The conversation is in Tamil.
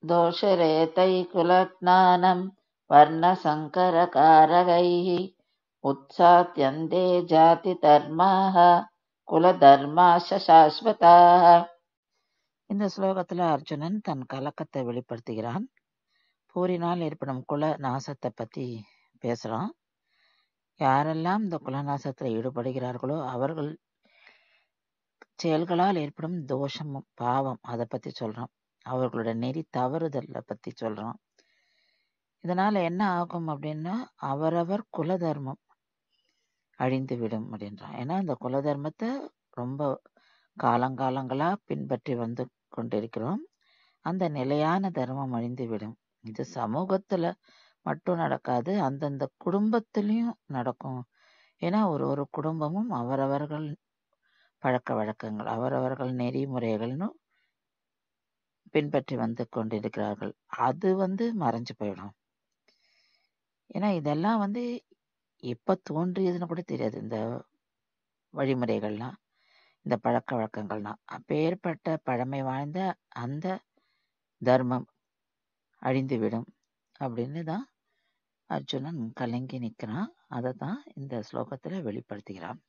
दोषरेतैकुलज्ञानं वर्णसङ्करकारकैः उत्सात्यन्ते जातिधर्माः குலதர்மாச சாஸ்வதாக. இந்த ஸ்லோகத்துல அர்ஜுனன் தன் கலக்கத்தை வெளிப்படுத்துகிறான். போரினால் ஏற்படும் குல நாசத்தை பத்தி பேசுறான். யாரெல்லாம் இந்த குலநாசத்துல ஈடுபடுகிறார்களோ அவர்கள் செயல்களால் ஏற்படும் தோஷமும் பாவம் அதை பத்தி சொல்றான். அவர்களோட நெறி தவறுதலை பத்தி சொல்றான். இதனால என்ன ஆகும் அப்படின்னா அவரவர் குல தர்மம் அழிந்து விடும் அப்படின்றான். ஏன்னா இந்த குல தர்மத்தை ரொம்ப காலங்காலங்களா பின்பற்றி வந்து கொண்டிருக்கிறோம். அந்த நிலையான தர்மம் அழிந்து விடும். இது சமூகத்துல மட்டும் நடக்காது, அந்தந்த குடும்பத்திலையும் நடக்கும். ஏன்னா ஒரு குடும்பமும் அவரவர்கள் பழக்க வழக்கங்கள் அவரவர்கள் நெறிமுறைகள்னு பின்பற்றி வந்து கொண்டிருக்கிறார்கள். அது மறைஞ்சு போயிடும். ஏன்னா இதெல்லாம் எப்ப தோன்றியதுன்னு கூட தெரியாது. இந்த வழிமுறைகள்லாம், இந்த பழக்க வழக்கங்கள்லாம் அப்பேற்பட்ட பழமை வாய்ந்த அந்த தர்மம் அழிந்துவிடும் அப்படின்னு தான் அர்ஜுனன் கலங்கி நிற்கிறான். அதை தான் இந்த ஸ்லோகத்துல வெளிப்படுத்துகிறான்.